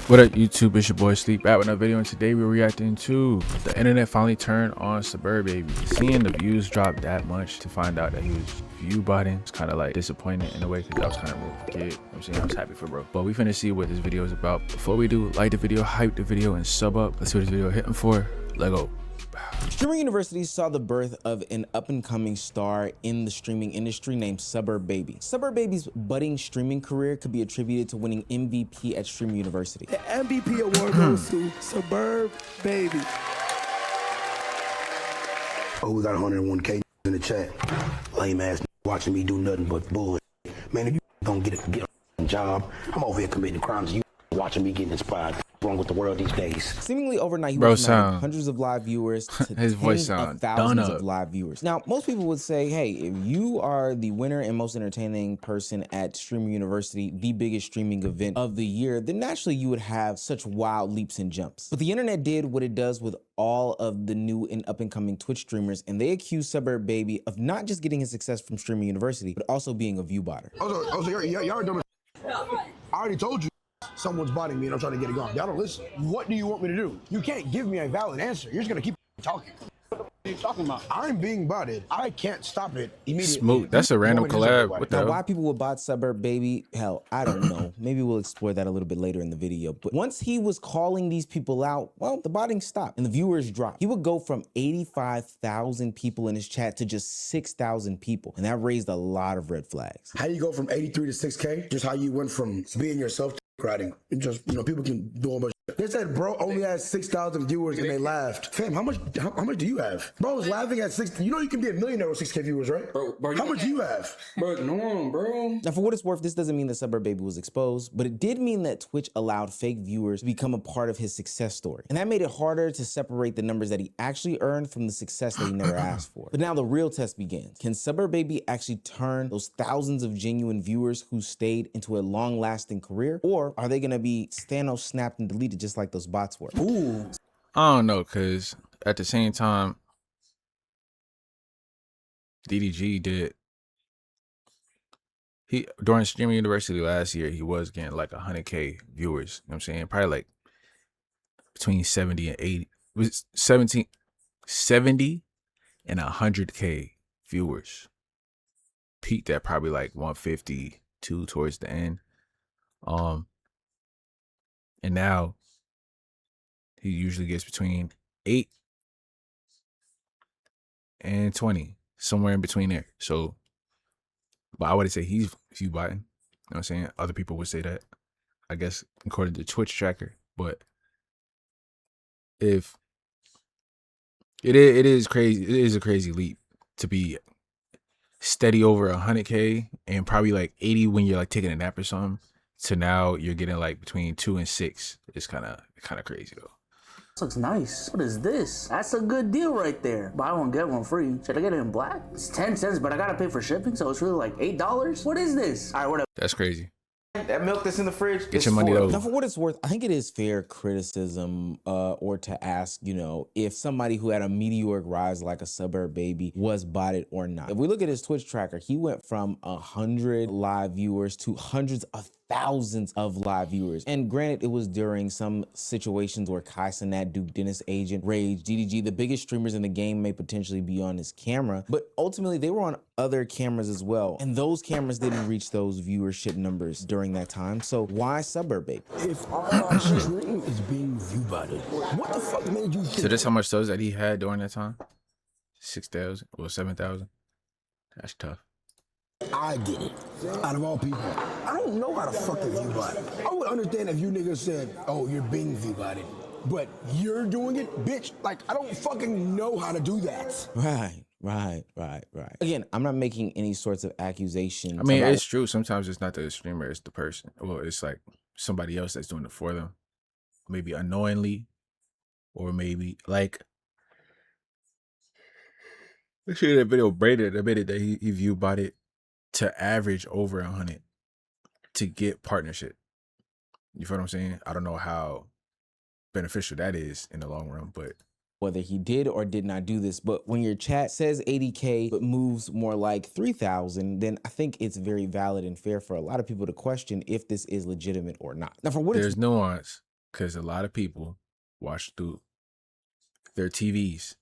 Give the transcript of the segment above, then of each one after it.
What up, YouTube? It's your boy Sleep back with another video, and today we're reacting to the internet finally turned on SuburrbBaby. Seeing the views drop that much to find out that he was view botting, it's kind of like disappointing in a way, because that was kind of real for kid. You know what I'm saying? I was happy for bro. But we finna see what this video is about. Before we do, like the video, hype the video, and sub up. Let's see what this video hitting for. Let go. Streaming University saw the birth of an up-and-coming star in the streaming industry named SuburrbBaby. SuburrbBaby's budding streaming career could be attributed to winning MVP at Streaming University. The MVP award goes to SuburrbBaby. Oh, we got 101K in the chat. Lame ass watching me do nothing but bullshit. Man, if you don't get a job, I'm over here committing crimes. You watching me getting inspired. Wrong with the world these days. Seemingly overnight, he went from hundreds of live viewers to his voice tens of thousands of live viewers. Now, most people would say, hey, if you are the winner and most entertaining person at Streaming University, the biggest streaming event of the year, then naturally you would have such wild leaps and jumps. But the internet did what it does with all of the new and up-and-coming Twitch streamers, and they accused SuburrbBaby of not just getting his success from Streaming University, but also being a view botter. Y'all dumb. I already told you. Someone's botting me and I'm trying to get it gone. Y'all don't listen. What do you want me to do? You can't give me a valid answer. You're just gonna keep talking. What are you talking about? I'm being botted. I can't stop it immediately. Smooth. That's a random collab. What the hell? Why people would bot SuburrbBaby? Hell, I don't know. Maybe we'll explore that a little bit later in the video. But once he was calling these people out, well, the botting stopped and the viewers dropped. He would go from 85,000 people in his chat to just 6,000 people. And that raised a lot of red flags. How do you go from 83 to 6K? Just how you went from being yourself to writing. And just, people can do a bunch. They said bro only has 6,000 viewers and they laughed. Fam, how much do you have? Bro was laughing at 6. You know you can be a millionaire with 6K viewers, right? Bro, how much do you have? Bro, no, bro. Now, for what it's worth, this doesn't mean that SuburrbBaby was exposed, but it did mean that Twitch allowed fake viewers to become a part of his success story. And that made it harder to separate the numbers that he actually earned from the success that he never asked for. But now the real test begins. Can SuburrbBaby actually turn those thousands of genuine viewers who stayed into a long-lasting career? Or are they gonna be Thanos snapped and deleted just like those bots were? Ooh. I don't know, because at the same time, DDG did. During Streaming University last year, he was getting like 100K viewers. You know what I'm saying? Probably like between 70 and 80. It was 70 and 100K viewers. Peaked at probably like 152 towards the end. And now he usually gets between 8 and 20, somewhere in between there. So, but I wouldn't say he's view botting. You know what I'm saying? Other people would say that, I guess, according to Twitch tracker. But if it is crazy, it is a crazy leap to be steady over 100K and probably like 80 when you're like taking a nap or something, to now you're getting like between 2 and 6. It's kind of crazy though. This looks nice. What is this? That's a good deal right there. Buy one, get one free. Should I get it in black? It's 10 cents, but I gotta pay for shipping, so it's really like $8. What is this? All right, whatever. That's crazy. That milk that's in the fridge. Get your money though. Now, for what it's worth, I think it is fair criticism or to ask, if somebody who had a meteoric rise like a SuburrbBaby was botted or not. If we look at his Twitch tracker, he went from 100 live viewers to hundreds of thousands of live viewers. And granted, it was during some situations where Kai Cenat, Duke Dennis, Agent, Rage, DDG, the biggest streamers in the game, may potentially be on his camera, but ultimately they were on other cameras as well. And those cameras didn't reach those viewership numbers during that time. So why SuburrbBaby? If all our stream is being view-botted, what the fuck made you think? So this how much subs that he had during that time? 6,000 or 7,000? That's tough. I get it. Out of all people, I don't know how to fucking view bot. I would understand if you niggas said, oh, you're being view botted, but you're doing it, bitch. Like, I don't fucking know how to do that. Right. Again, I'm not making any sorts of accusations. I mean, it's true. Sometimes it's not the streamer, it's the person. Well, it's like somebody else that's doing it for them. Maybe unknowingly, or maybe like, let's see that video Braided admitted that he view botted to average over 100 to get partnership. You feel what I'm saying? I don't know how beneficial that is in the long run, but whether he did or did not do this, but when your chat says 80K but moves more like 3,000, then I think it's very valid and fair for a lot of people to question if this is legitimate or not. Now, for what there's nuance. because a lot of people watch through their TVs,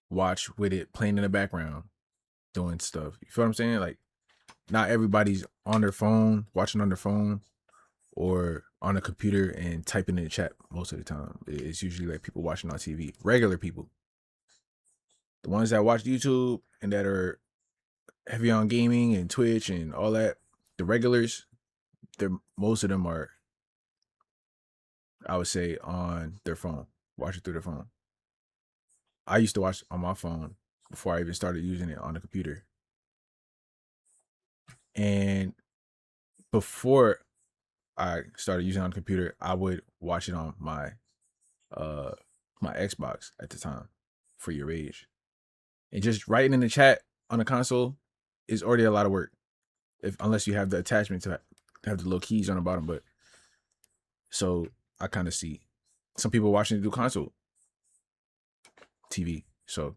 watch with it playing in the background, doing stuff. You feel what I'm saying? Like, not everybody's on their phone, watching on their phone, or on a computer and typing in the chat most of the time. It's usually like people watching on TV, regular people. The ones that watch YouTube and that are heavy on gaming and Twitch and all that, the regulars, most of them are, I would say, on their phone, watching through their phone. I used to watch on my phone before I even started using it on the computer. And before I started using it on the computer, I would watch it on my my Xbox at the time, for your age. And just writing in the chat on the console is already a lot of work, unless you have the attachment to have the little keys on the bottom. But so I kind of see some people watching it through console TV. So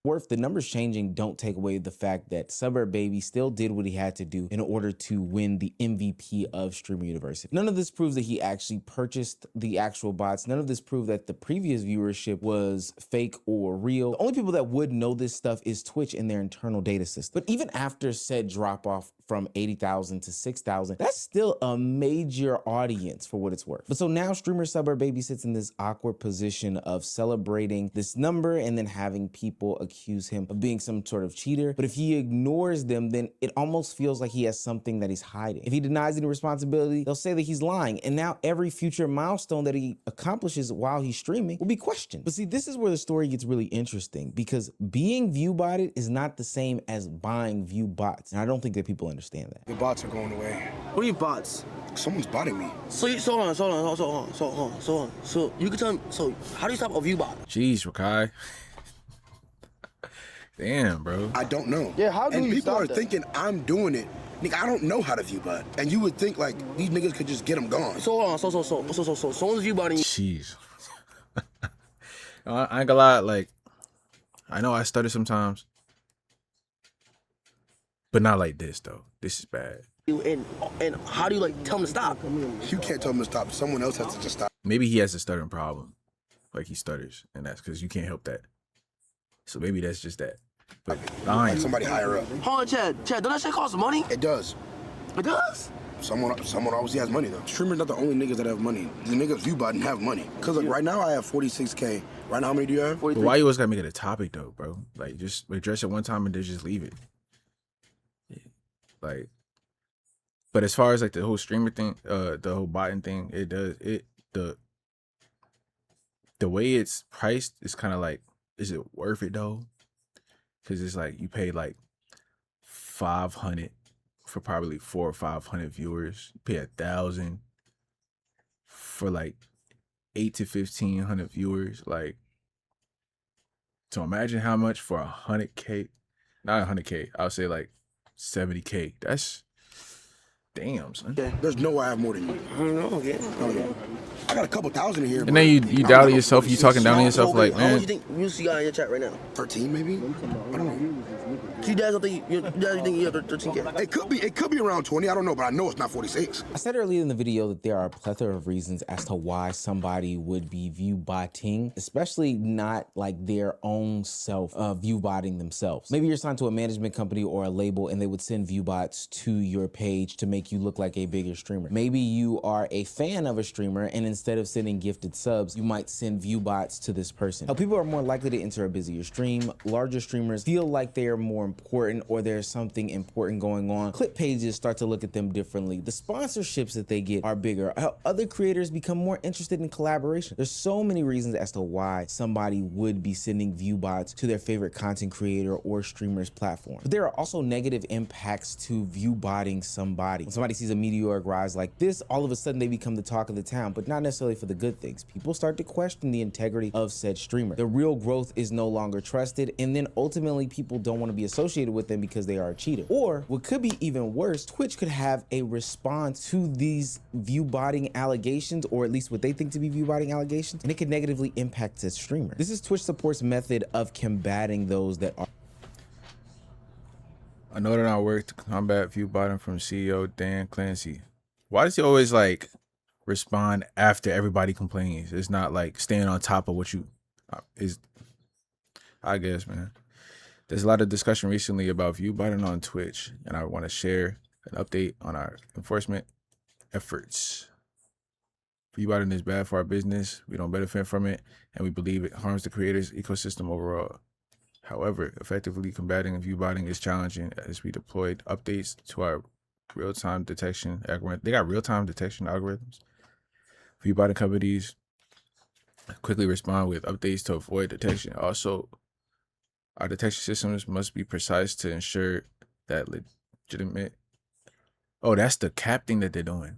The numbers changing don't take away the fact that SuburbBaby still did what he had to do in order to win the MVP of Streamer University. None of this proves that he actually purchased the actual bots. None of this proves that the previous viewership was fake or real. The only people that would know this stuff is Twitch and their internal data system. But even after said drop off from 80,000 to 6,000, that's still a major audience for what it's worth. But so now streamer SuburbBaby sits in this awkward position of celebrating this number and then having people accuse him of being some sort of cheater. But if he ignores them, then it almost feels like he has something that he's hiding. If he denies any responsibility, they'll say that he's lying. And now every future milestone that he accomplishes while he's streaming will be questioned. But see, this is where the story gets really interesting, because being viewbotted is not the same as buying view bots. And I don't think that people understand that. The bots are going away. What are you bots? Someone's botting me. So hold on. So you can tell me. So how do you stop a view bot? Jeez, Rakai. Damn, bro. I don't know. Yeah, how do and you people stop are that? thinking I'm doing it. Nigga, I don't know how to view bot. And you would think like these niggas could just get them gone. So hold on. So someone's view botting you. Jeez. I ain't gonna lie, like, I know I stutter sometimes, but not like this though. This is bad. And how do you like tell them to stop? You can't tell them to stop. Someone else has to just stop. Maybe he has a stuttering problem, like he stutters, and that's because you can't help that. So maybe that's just that. But Like somebody higher up. Hold on, Chad, don't that shit cost money? It does. It does? Someone obviously has money though. Streamers not the only niggas that have money. The niggas view bot and have money. Cause like right now I have 46K. Right now, how many do you have? But why you always gotta make it a topic though, bro? Like, just address it one time and then just leave it. Like, but as far as like the whole streamer thing, the whole botting thing, the way it's priced is kind of like, is it worth it though? Because it's like you pay like 500 for probably 400 or 500 viewers. You pay 1,000 for like 8 to 1,500 viewers. Like, so imagine how much for 100K, not 100K. I'll say like 70K. That's damn, son. There's no way I have more than you. I don't know, okay. No. I got a couple thousand in here. And then you doubt yourself. You talking down on yourself like, How man. much you think views you got in your chat right now? 13 maybe? I don't know. So you guys don't think you have 13K? It could be around 20. I don't know, but I know it's not 46. I said earlier in the video that there are a plethora of reasons as to why somebody would be view botting, especially not like their own self view botting themselves. Maybe you're signed to a management company or a label and they would send view bots to your page to make you look like a bigger streamer. Maybe you are a fan of a streamer and instead of sending gifted subs, you might send view bots to this person. Now, people are more likely to enter a busier stream. Larger streamers feel like they are more important or there's something important going on. Clip pages start to look at them differently. The sponsorships that they get are bigger. Other creators become more interested in collaboration. There's so many reasons as to why somebody would be sending view bots to their favorite content creator or streamer's platform. But there are also negative impacts to view botting somebody. When somebody sees a meteoric rise like this, all of a sudden they become the talk of the town, but not necessarily for the good things. People start to question the integrity of said streamer. The real growth is no longer trusted, and then ultimately people don't want to be associated with them because they are a cheater. Or what could be even worse, Twitch could have a response to these view botting allegations, or at least what they think to be view botting allegations, and it could negatively impact the streamer. This is Twitch support's method of combating those that are. I know that I work to combat view botting from CEO Dan Clancy. Why does he always like respond after everybody complains. It's not like staying on top of what you is. I guess, man. There's a lot of discussion recently about viewbotting on Twitch, and I want to share an update on our enforcement efforts. Viewbotting is bad for our business. We don't benefit from it, and we believe it harms the creators' ecosystem overall. However, effectively combating viewbotting is challenging as we deployed updates to our real-time detection algorithm. They got real-time detection algorithms. Viewbotting companies quickly respond with updates to avoid detection. Also, our detection systems must be precise to ensure that legitimate. Oh, that's the cap thing that they're doing.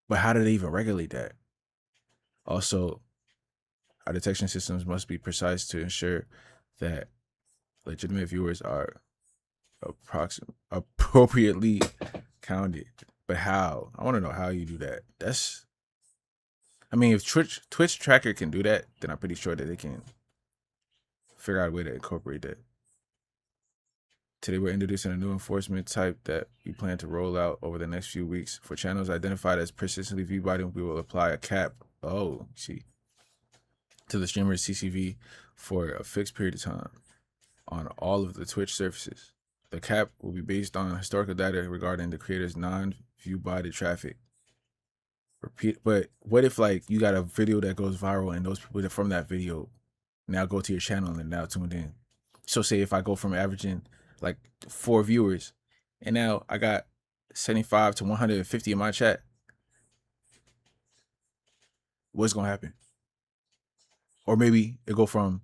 But how do they even regulate that? Also, our detection systems must be precise to ensure that legitimate viewers are appropriately counted. But how? I want to know how you do that. I mean, if Twitch tracker can do that, then I'm pretty sure that they can figure out a way to incorporate that. Today, we're introducing a new enforcement type that we plan to roll out over the next few weeks. For channels identified as persistently viewbotting, we will apply a cap. Oh, see. To the streamer's CCV for a fixed period of time on all of the Twitch surfaces. The cap will be based on historical data regarding the creator's non-viewbotted traffic. But what if like you got a video that goes viral and those people from that video now go to your channel and now tuned in? So say if I go from averaging like 4 viewers and now I got 75 to 150 in my chat, what's gonna happen? Or maybe it go from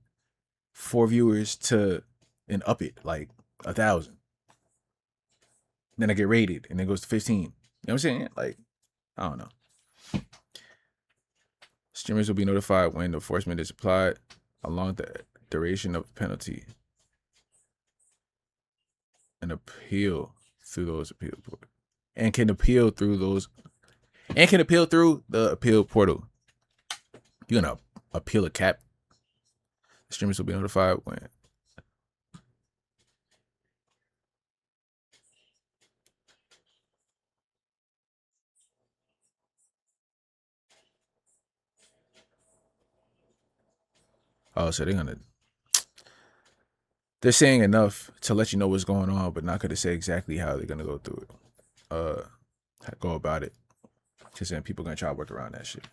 4 viewers to and up it like 1,000. Then I get rated and it goes to 15. You know what I'm saying? Like, I don't know. Streamers will be notified when enforcement is applied along the duration of penalty and appeal through those appeal portals. And can appeal through the appeal portal. You're gonna appeal a cap. Streamers will be notified when so they're saying enough to let you know what's going on, but not gonna say exactly how they're gonna go through it. Go about it. Because then people gonna try to work around that shit.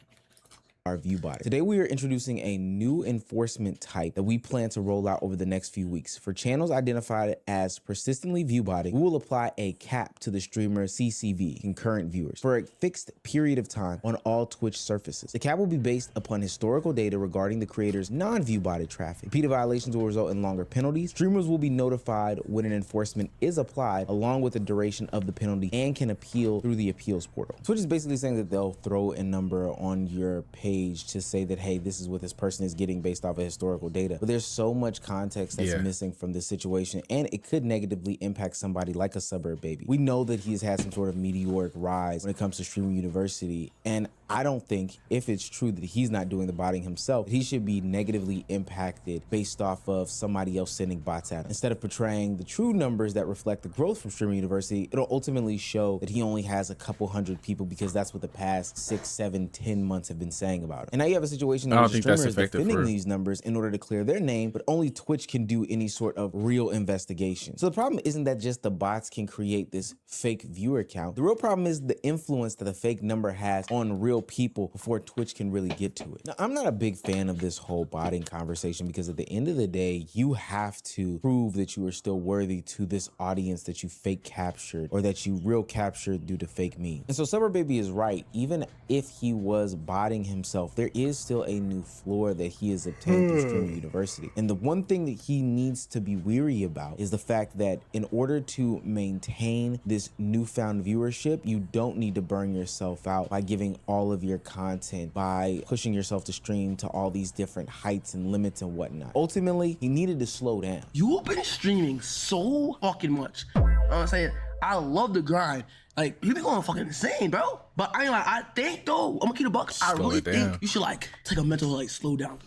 Our viewbotting. Today we are introducing a new enforcement type that we plan to roll out over the next few weeks. For channels identified as persistently viewbotting, we will apply a cap to the streamer's CCV, concurrent viewers, for a fixed period of time on all Twitch surfaces. The cap will be based upon historical data regarding the creator's non-viewbotted traffic. Repeated violations will result in longer penalties. Streamers will be notified when an enforcement is applied, along with the duration of the penalty, and can appeal through the appeals portal. Twitch is basically saying that they'll throw a number on your page to say that, hey, this is what this person is getting based off of historical data. But there's so much context that's missing from this situation, and it could negatively impact somebody like a SuburbBaby. We know that he's had some sort of meteoric rise when it comes to streaming university, and I don't think, if it's true that he's not doing the botting himself, he should be negatively impacted based off of somebody else sending bots at him. Instead of portraying the true numbers that reflect the growth from streaming university, it'll ultimately show that he only has a couple hundred people, because that's what the past 6, 7, 10 months have been saying about it. And now you have a situation where the streamer is defending these numbers in order to clear their name, but only Twitch can do any sort of real investigation. So the problem isn't that just the bots can create this fake viewer count. The real problem is the influence that the fake number has on real people before Twitch can really get to it. Now, I'm not a big fan of this whole botting conversation, because at the end of the day, you have to prove that you are still worthy to this audience that you fake captured, or that you real captured due to fake memes. And so SuburbBaby is right. Even if he was botting himself, there is still a new floor that he has obtained through streaming university. And the one thing that he needs to be weary about is the fact that in order to maintain this newfound viewership, you don't need to burn yourself out by giving all of your content, by pushing yourself to stream to all these different heights and limits and whatnot. Ultimately, he needed to slow down. You've been streaming so fucking much. You know what I'm saying? I love the grind. Like, you be going fucking insane, bro. But I ain't like, I think though, I'm gonna keep the buck. I really think you should like take a mental like slow down.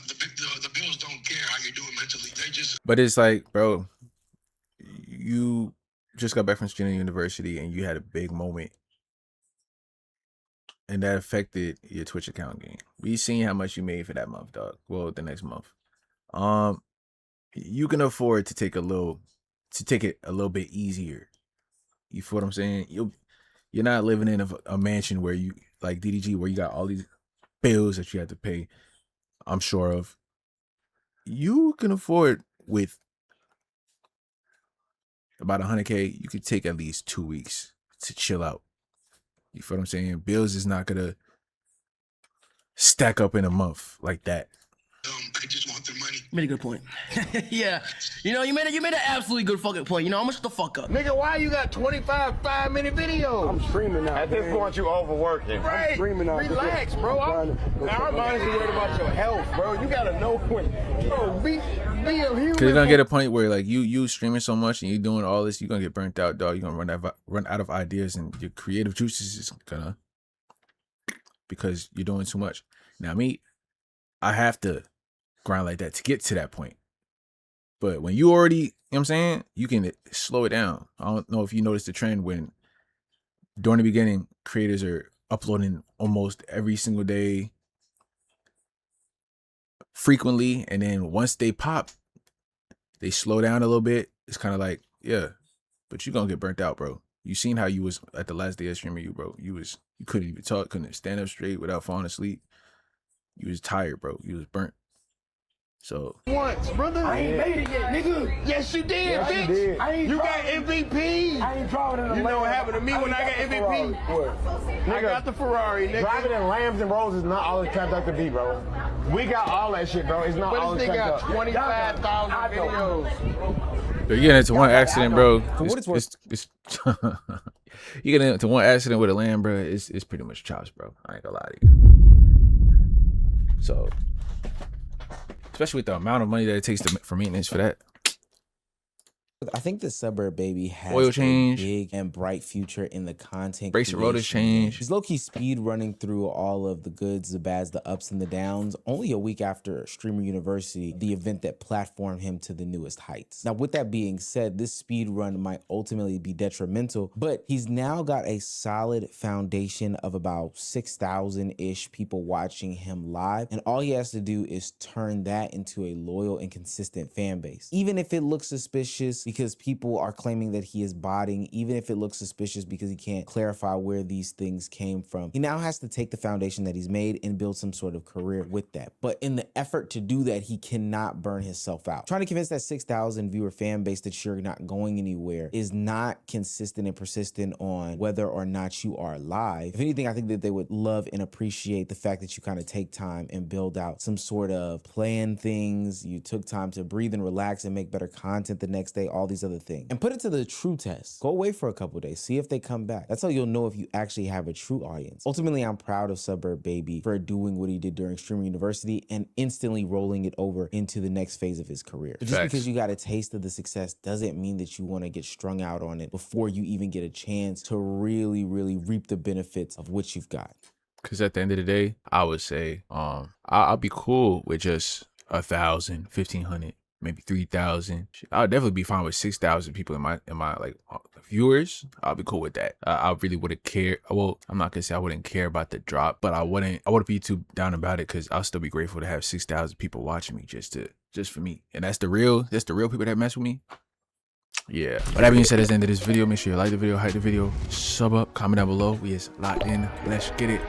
The bills don't care how you're doing mentally. They just. But it's like, bro, you just got back from streaming university and you had a big moment and that affected your Twitch account game. We seen how much you made for that month, dog. Well, the next month. You can afford to take it a little bit easier. You feel what I'm saying? You're not living in a mansion where you like DDG, where you got all these bills that you have to pay. I'm sure of. You can afford with about 100K. You could take at least 2 weeks to chill out. You feel what I'm saying? Bills is not gonna stack up in a month like that. I just want the money. You made a good point. Yeah. You know, you made an absolutely good fucking point. You know, I'm gonna shut the fuck up. Nigga, why you got 25 5-minute videos? I'm streaming now. At this point, you overworking. Right. I'm streaming now. Relax, bro. I'm honestly worried about your health, bro. You gotta know when. Bro, be a human. Cause you're gonna get a point where like you streaming so much and you doing all this, you're gonna get burnt out, dog. You're gonna run out of ideas, and your creative juices is gonna, because you're doing too much. Now me, I have to grind like that to get to that point. But when you already, you know what I'm saying, you can slow it down. I don't know if you noticed the trend when during the beginning, creators are uploading almost every single day, frequently, and then once they pop, they slow down a little bit. It's kind of like, yeah, but you're gonna get burnt out, bro. You seen how you was at the last day of streaming, bro. You couldn't even talk, couldn't stand up straight without falling asleep. You was tired, bro. You was burnt. So Once, brother. I ain't made it yet, nigga. Yes, you did, bitch. You got MVP. I ain't driving in a You know what happened to me when I got MVP? What? I got the Ferrari, nigga. Driving in Lambs and Rolls is not all it's cracked up to be, bro. We got all that shit, bro. It's not all But it's this nigga cracked got up. 25,000 videos. you're getting into one accident, bro. For what it's worth, You get into one accident with a Lamb, bro. It's pretty much chops, bro. I ain't gonna lie to you. So, especially with the amount of money that it takes for maintenance for that. I think the SuburbBaby has Oil a change, big and bright future in the content brakes and rotors creation. change. He's low-key speed running through all of the goods, the bads, the ups and the downs, only a week after Streamer University, the event that platformed him to the newest heights. Now, with that being said, this speed run might ultimately be detrimental, but he's now got a solid foundation of about 6,000-ish people watching him live, and all he has to do is turn that into a loyal and consistent fan base. Even if it looks suspicious because people are claiming that he is botting, even if it looks suspicious because he can't clarify where these things came from, he now has to take the foundation that he's made and build some sort of career with that. But in the effort to do that, he cannot burn himself out. Trying to convince that 6,000 viewer fan base that you're not going anywhere is not consistent and persistent on whether or not you are live. If anything, I think that they would love and appreciate the fact that you kind of take time and build out some sort of plan things. You took time to breathe and relax and make better content the next day, all these other things, and put it to the true test. Go away for a couple days, see if they come back. That's how you'll know if you actually have a true audience. Ultimately, I'm proud of SuburbBaby for doing what he did during Streamer University and instantly rolling it over into the next phase of his career. But just because you got a taste of the success doesn't mean that you want to get strung out on it before you even get a chance to really reap the benefits of what you've got. Because at the end of the day, I would say I'll be cool with just 1,000, 1,500, maybe 3,000. I'll definitely be fine with 6,000 people in my like viewers. I'll be cool with that. I really wouldn't care. Well, I'm not gonna say I wouldn't care about the drop, but I wouldn't be too down about it, because I'll still be grateful to have 6,000 people watching me just for me. And that's the real people that mess with me. Yeah. But that being said, that's the end of this video. Make sure you like the video, hype the video, sub up, comment down below. We is locked in. Let's get it.